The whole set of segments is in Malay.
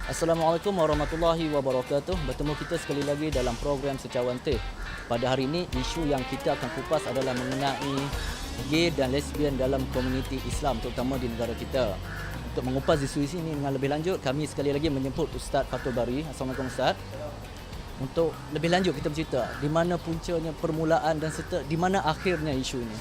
Assalamualaikum warahmatullahi wabarakatuh. Bertemu kita sekali lagi dalam program Secawan Teh. Pada hari ini, isu yang kita akan kupas adalah mengenai gay dan lesbian dalam komuniti Islam, terutama di negara kita. Untuk mengupas isu ini dengan lebih lanjut, kami sekali lagi menjemput Ustaz Fatul Bari. Assalamualaikum Ustaz. Untuk lebih lanjut kita bercerita di mana puncanya, permulaan dan serta di mana akhirnya isu ini.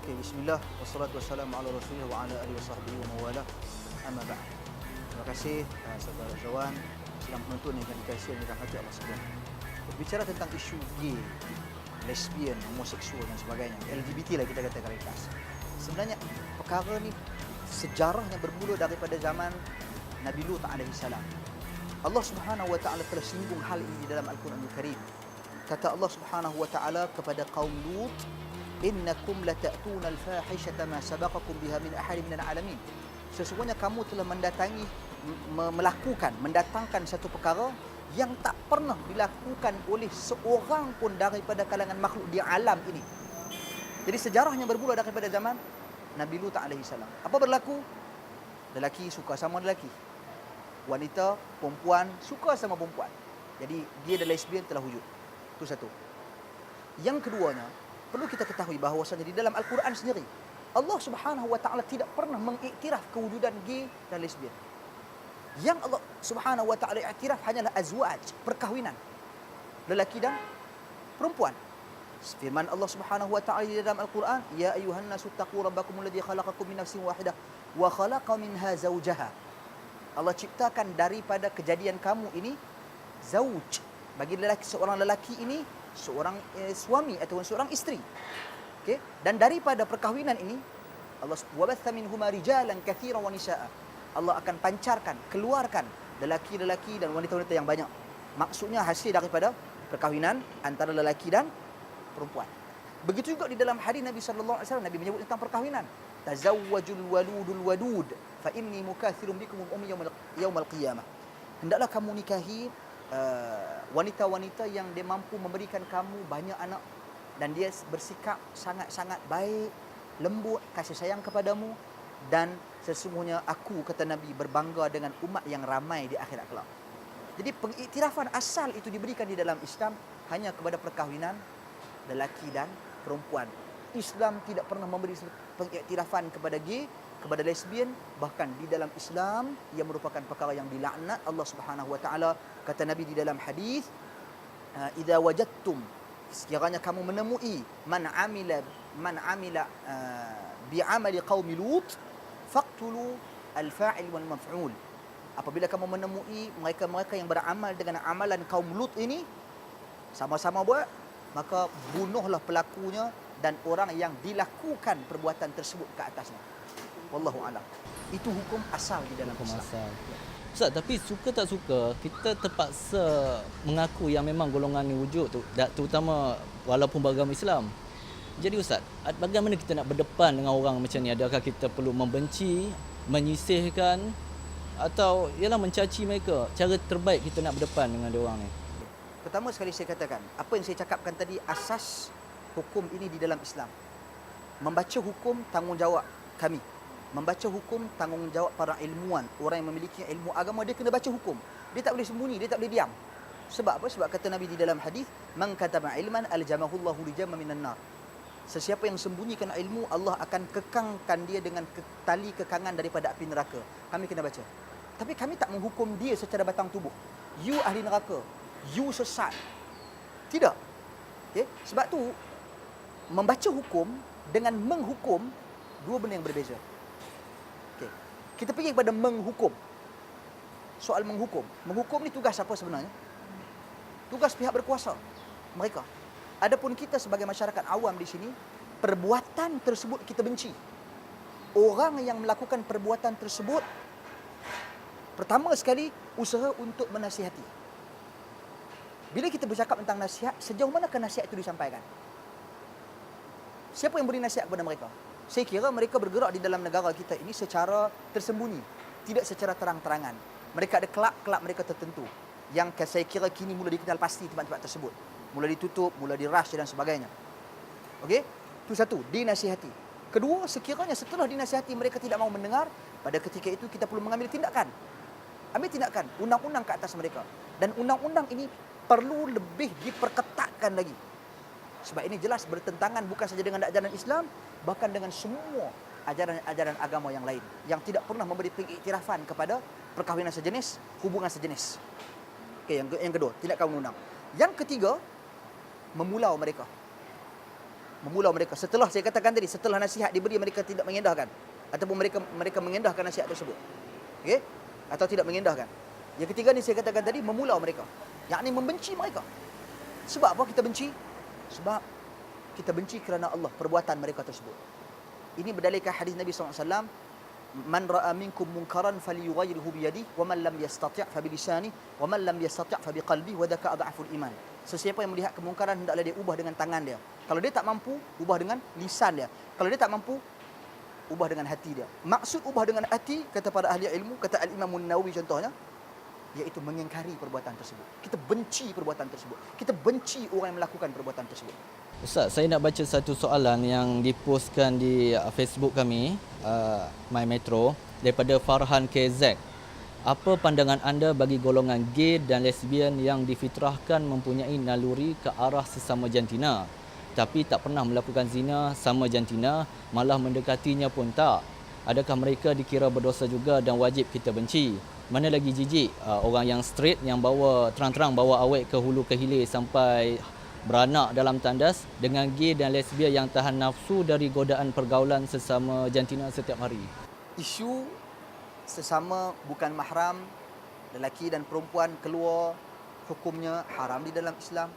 Okay, bismillah, wassalatu wassalamu ala rasulillah wa ala alihi wa sahbihi wa mawalah, amma ba'd. Terima kasih saudara Jawan, sedang penonton yang dikasihi dan dirahmati Allah sekalian. Berbicara tentang isu gay, lesbian, homoseksual dan sebagainya, LGBT lah kita katakan ringkas. Sebenarnya perkara ni sejarahnya bermula daripada zaman Nabi Lut alaihi salam. Allah Subhanahu wa taala telah singgung hal ini di dalam Al-Quranul Karim. Kata Allah Subhanahu wa taala kepada kaum Lut, innakum lata'tuna al-fahishata ma sabaqakum biha min ahadin minal alamin. Sesungguhnya kamu telah mendatangkan satu perkara yang tak pernah dilakukan oleh seorang pun daripada kalangan makhluk di alam ini. Jadi sejarahnya bermula daripada zaman Nabi Lut alaihi salam. Apa berlaku? Lelaki suka sama lelaki. Wanita, perempuan suka sama perempuan. Jadi dia dan lesbian telah wujud. Itu satu. Yang keduanya, perlu kita ketahui bahawasanya di dalam Al-Quran sendiri, Allah Subhanahu wa taala tidak pernah mengiktiraf kewujudan gay dan lesbian. Yang Allah Subhanahu wa taala iktiraf hanyalah azwaj, perkahwinan lelaki dan perempuan. Firman Allah Subhanahu wa taala di dalam Al-Quran, ya ayuhan nasu taqu rabbakum alladhi khalaqakum min nafsin wahidah wa khalaqa minha zawjaha. Allah ciptakan daripada kejadian kamu ini zauj, bagi lelaki, seorang lelaki ini seorang suami atau seorang isteri. Okey, dan daripada perkahwinan ini Allah wabatha minhuma rijalan katsiran wa nisaa. Allah akan pancarkan, keluarkan lelaki-lelaki dan wanita-wanita yang banyak. Maksudnya hasil daripada perkahwinan antara lelaki dan perempuan. Begitu juga di dalam hadis Nabi sallallahu alaihi wasallam, Nabi menyebut tentang perkahwinan. Tazawwajul waludul wadud fa inni mukathirun bikum ummi yaumal qiyamah. Hendaklah kamu nikahi wanita-wanita yang dia mampu memberikan kamu banyak anak dan dia bersikap sangat-sangat baik, lembut, kasih sayang kepadamu, dan sesungguhnya aku, kata Nabi, berbangga dengan umat yang ramai di akhirat kelak. Jadi pengiktirafan asal itu diberikan di dalam Islam hanya kepada perkahwinan lelaki dan perempuan. Islam tidak pernah memberi pengiktirafan kepada gay, kepada lesbian. Bahkan di dalam Islam ia merupakan perkara yang dilaknat Allah Subhanahu wa taala. Kata Nabi di dalam hadis, idza wajadtum, sekiranya kamu menemui man amila bi'amali qaumi lut faqtulu al-fa'il wal maf'ul. Apabila kamu menemui mereka-mereka yang beramal dengan amalan kaum Lut ini, sama-sama buat, maka bunuhlah pelakunya dan orang yang dilakukan perbuatan tersebut ke atasnya. Wallahu a'lam. Itu hukum asal di dalam Hukum Islam. asal. Ustaz, tapi suka tak suka, kita terpaksa mengaku yang memang golongan ni wujud tu, terutama walaupun beragama Islam. Jadi Ustaz, bagaimana kita nak berdepan dengan orang macam ni? Adakah kita perlu membenci, menyisihkan, atau ialah mencaci mereka? Cara terbaik kita nak berdepan dengan dia orang ni. Pertama sekali saya katakan, apa yang saya cakapkan tadi, asas hukum ini di dalam Islam. Membaca hukum tanggungjawab kami. Membaca hukum tanggungjawab para ilmuwan. Orang yang memiliki ilmu agama, dia kena baca hukum. Dia tak boleh sembunyi, dia tak boleh diam. Sebab apa? Sebab kata Nabi di dalam hadis, man katama ilman aljamahullahu lijamma minan nar. Sesiapa yang sembunyikan ilmu, Allah akan kekangkan dia dengan tali kekangan daripada api neraka. Kami kena baca. Tapi kami tak menghukum dia secara batang tubuh. You ahli neraka, you sesat. Tidak. Okay? Sebab tu membaca hukum dengan menghukum, dua benda yang berbeza. Okay. Kita pergi kepada menghukum. Soal menghukum. Menghukum ni tugas apa sebenarnya? Tugas pihak berkuasa, mereka. Adapun kita sebagai masyarakat awam di sini, perbuatan tersebut kita benci. Orang yang melakukan perbuatan tersebut, pertama sekali usaha untuk menasihati. Bila kita bercakap tentang nasihat, sejauh manakah nasihat itu disampaikan? Siapa yang beri nasihat kepada mereka? Saya kira mereka bergerak di dalam negara kita ini secara tersembunyi, tidak secara terang-terangan. Mereka ada kelab-kelab mereka tertentu yang saya kira kini mula dikenal pasti tempat-tempat tersebut. Mula ditutup, mula dirush dan sebagainya. Okey? Itu satu, dinasihati. Kedua, sekiranya setelah dinasihati mereka tidak mahu mendengar, pada ketika itu kita perlu mengambil tindakan. ambil tindakan, undang-undang ke atas mereka. Dan undang-undang ini perlu lebih diperketatkan lagi. Sebab ini jelas bertentangan bukan saja dengan ajaran Islam, bahkan dengan semua ajaran-ajaran agama yang lain yang tidak pernah memberi pengiktirafan kepada perkahwinan sejenis, hubungan sejenis. Okey, yang kedua, tindakan undang. Yang ketiga, memulau mereka. Memulau mereka. Setelah saya katakan tadi, setelah nasihat diberi, mereka tidak mengendahkan ataupun mereka mengendahkan nasihat tersebut. Okey? Atau tidak mengendahkan. Yang ketiga ni saya katakan tadi, memulau mereka. Yakni membenci mereka. Sebab apa kita benci? Sebab kita benci kerana Allah, perbuatan mereka tersebut. Ini berdalilkan hadis Nabi SAW, man ra'a minkum munkaran falyughayyirhu bi yadihi wa man lam yastati' fa bi lisanihi wa man lam yastati' fa bi qalbihi wa dzaka adhaful iman. Sesiapa yang melihat kemungkaran hendaklah dia ubah dengan tangan dia. Kalau dia tak mampu, ubah dengan lisan dia. Kalau dia tak mampu, ubah dengan hati dia. Maksud ubah dengan hati, kata para ahli ilmu, kata Al-Imam An-Nawawi contohnya, iaitu mengingkari perbuatan tersebut. Kita benci perbuatan tersebut. Kita benci orang yang melakukan perbuatan tersebut. Ustaz, saya nak baca satu soalan yang dipostkan di Facebook kami, My Metro, daripada Farhan KZ. Apa pandangan anda bagi golongan gay dan lesbian yang difitrahkan mempunyai naluri ke arah sesama jantina, tapi tak pernah melakukan zina sama jantina, malah mendekatinya pun tak? Adakah mereka dikira berdosa juga dan wajib kita benci? Mana lagi jijik orang yang straight yang bawa terang-terang bawa awet ke hulu ke hilir sampai beranak dalam tandas dengan gay dan lesbian yang tahan nafsu dari godaan pergaulan sesama jantina setiap hari. Isu sesama bukan mahram, lelaki dan perempuan keluar, hukumnya haram di dalam Islam.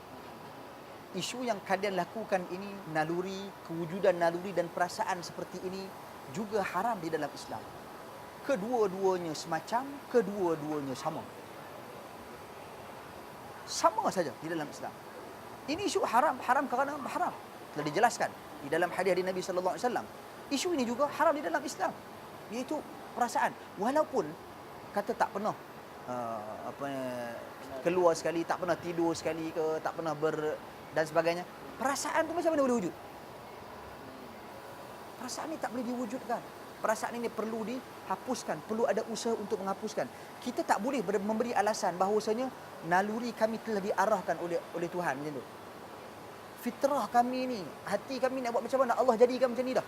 Isu yang kalian lakukan ini, naluri, kewujudan naluri dan perasaan seperti ini juga haram di dalam Islam. Kedua-duanya semacam, kedua-duanya sama. Sama saja di dalam Islam. Ini isu haram kerana haram. Telah dijelaskan di dalam hadis Nabi sallallahu alaihi wasallam. Isu ini juga haram di dalam Islam. Iaitu perasaan. Walaupun kata tak pernah keluar sekali, tak pernah tidur sekali ke, tak pernah dan sebagainya. Perasaan tu macam mana boleh wujud? Perasaan ni tak boleh diwujudkan. Perasaan ini perlu dihapuskan, perlu ada usaha untuk menghapuskan. Kita tak boleh memberi alasan bahawasanya naluri kami telah diarahkan oleh Tuhan macam tu. Fitrah kami ni, hati kami nak buat macam mana, Allah jadikan macam ni dah.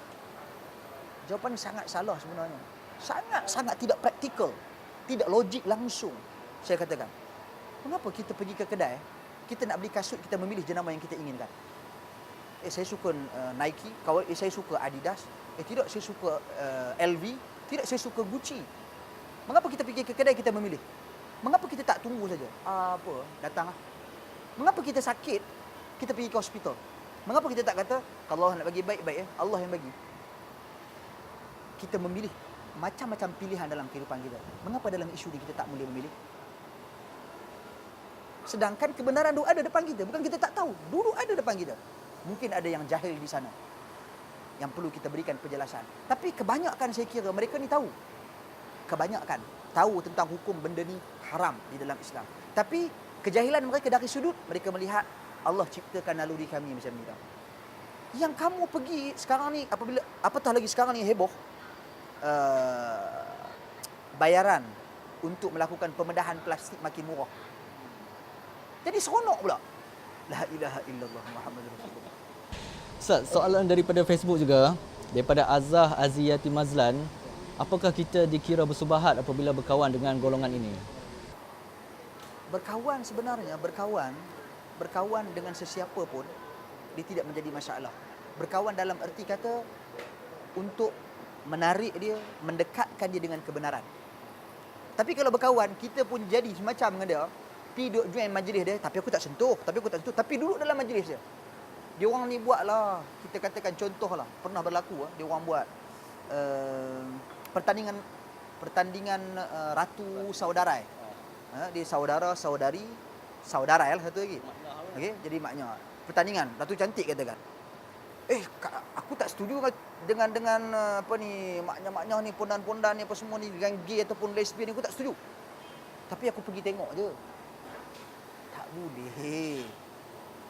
Jawapan ni sangat salah sebenarnya. Sangat tidak praktikal, tidak logik langsung. Saya katakan, mengapa kita pergi ke kedai, kita nak beli kasut, kita memilih jenama yang kita inginkan. Saya suka Nike, saya suka Adidas. Tidak, saya suka LV. Tidak, saya suka Gucci. Mengapa kita pergi ke kedai kita memilih? Mengapa kita tak tunggu saja? Datang lah. Mengapa kita sakit, kita pergi ke hospital? Mengapa kita tak kata, kalau Allah nak bagi baik-baik, Allah yang bagi? Kita memilih macam-macam pilihan dalam kehidupan kita. Mengapa dalam isu ni kita tak boleh memilih? Sedangkan kebenaran dulu ada depan kita. Bukan kita tak tahu. Dulu ada depan kita. Mungkin ada yang jahil di sana yang perlu kita berikan penjelasan. Tapi kebanyakan saya kira mereka ni tahu. Kebanyakan tahu tentang hukum benda ni haram di dalam Islam. Tapi kejahilan mereka dari sudut, mereka melihat Allah ciptakan naluri kami macam ni. Yang kamu pergi sekarang ni, apatah lagi sekarang ni heboh, bayaran untuk melakukan pembedahan plastik makin murah. Jadi seronok pula. La ilaha illallah Muhammadur Rasulullah. Ustaz, soalan daripada Facebook juga, daripada Azah Aziyati Mazlan, apakah kita dikira bersubahat apabila berkawan dengan golongan ini? Berkawan sebenarnya, berkawan dengan sesiapa pun, dia tidak menjadi masalah. Berkawan dalam erti kata, untuk menarik dia, mendekatkan dia dengan kebenaran. Tapi kalau berkawan, kita pun jadi semacam dengan dia, pergi duduk join majlis dia, tapi aku tak sentuh, tapi duduk dalam majlis dia. Dia orang ni buatlah, kita katakan contohlah, pernah berlaku, dia orang buat pertandingan ratu saudarai. Dia saudara, saudari, saudarai lah satu lagi. Okey, jadi maknya pertandingan ratu cantik katakan. Aku tak setuju dengan apa ni, maknya ni, pondan-pondan ni apa semua ni, dengan gay ataupun lesbian ni, aku tak setuju. Tapi aku pergi tengok je. Tak boleh.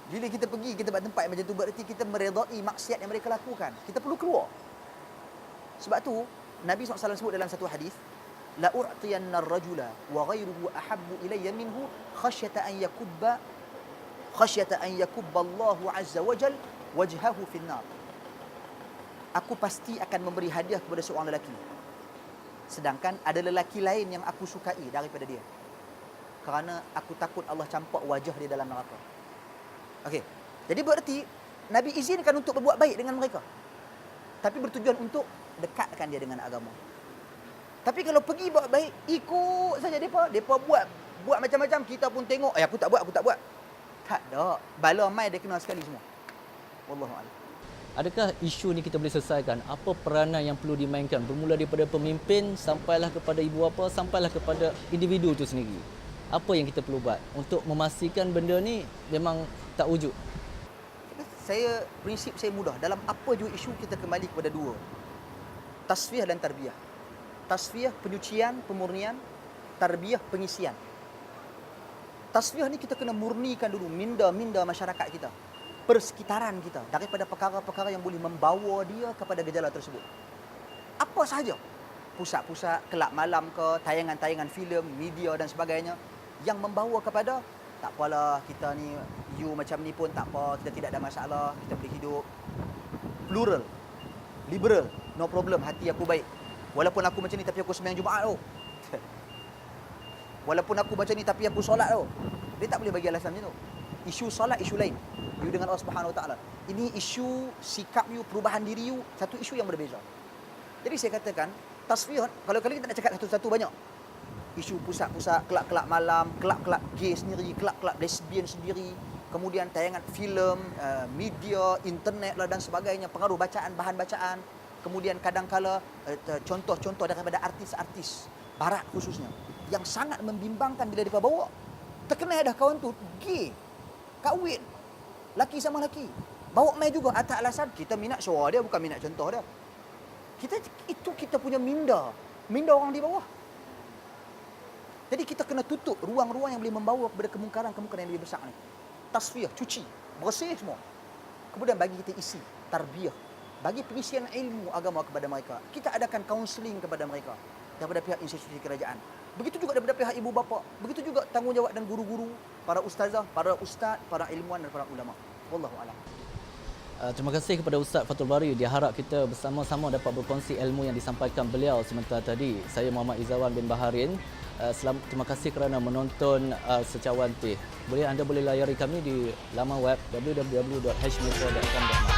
Bila kita pergi, kita buat tempat macam tu, berarti kita meredai maksiat yang mereka lakukan. Kita perlu keluar. Sebab tu Nabi SAW sebut dalam satu hadis, la u'tiyanna ar-rajula wa ghayruhu ahabbu ilayya minhu khasyata an yakubba Allahu azza wa jal wajhahu fin nar. Aku pasti akan memberi hadiah kepada seorang lelaki, sedangkan ada lelaki lain yang aku sukai daripada dia, kerana aku takut Allah campak wajah dia dalam neraka. Okey. Jadi berarti Nabi izinkan untuk berbuat baik dengan mereka, tapi bertujuan untuk dekatkan dia dengan agama. Tapi kalau pergi buat baik, ikut saja depa buat macam-macam, kita pun tengok, aku tak buat. Tak ada. Bala mai dia kena sekali semua. Wallahu a'lam. Adakah isu ni kita boleh selesaikan? Apa peranan yang perlu dimainkan? Bermula daripada pemimpin, sampailah kepada ibu bapa, sampailah kepada individu itu sendiri. Apa yang kita perlu buat untuk memastikan benda ni memang tak wujud? Prinsip saya mudah. Dalam apa juga isu, kita kembali kepada dua. Tasfiyah dan tarbiyah. Tasfiyah, penyucian, pemurnian. Tarbiyah, pengisian. Tasfiyah ni kita kena murnikan dulu minda masyarakat kita, persekitaran kita, daripada perkara-perkara yang boleh membawa dia kepada gejala tersebut. Apa sahaja. Pusat-pusat, kelab malam ke, tayangan-tayangan filem, media dan sebagainya, yang membawa kepada, tak apalah, kita ni, you macam ni pun tak apa, kita tidak ada masalah, kita boleh hidup. Plural, liberal, no problem, hati aku baik. Walaupun aku macam ni tapi aku sembahyang Jumaat tau. Walaupun aku macam ni tapi aku solat tau. Dia tak boleh bagi alasan macam tu. Isu solat, isu lain. You dengan Allah Subhanahu Wa Taala. Ini isu sikap you, perubahan diri you, satu isu yang berbeza. Jadi saya katakan, tasfiyah, kalau kita nak cakap satu-satu banyak. Isu pusat-pusat, kelab-kelab malam, kelab-kelab gay sendiri, kelab-kelab lesbian sendiri, kemudian tayangan filem, media, internet lah dan sebagainya, pengaruh bacaan, bahan bacaan, kemudian kadang-kala contoh-contoh daripada artis-artis barat khususnya, yang sangat membimbangkan bila dia bawa. Terkenal dah kawan tu, gay, kahwin, laki sama laki. Bawa mai juga atas alasan kita minat suara dia, bukan minat contoh dia. Kita punya minda orang di bawah. Jadi kita kena tutup ruang-ruang yang boleh membawa kepada kemungkaran yang lebih besar ni. Tasfiyah, cuci, bersih semua. Kemudian bagi kita isi, tarbiyah, bagi pengisian ilmu agama kepada mereka. Kita adakan kaunseling kepada mereka daripada pihak institusi kerajaan. Begitu juga daripada pihak ibu bapa. Begitu juga tanggungjawab dan guru-guru, para ustazah, para ustaz, para ilmuwan dan para ulama. Wallahu a'lam. Terima kasih kepada Ustaz Fathul Bari. Diharap kita bersama-sama dapat berkongsi ilmu yang disampaikan beliau sebentar tadi. Saya Muhammad Izawan bin Baharin. Terima kasih kerana menonton Secawan Teh. Anda boleh layari kami di laman web www.hmetro.com.my.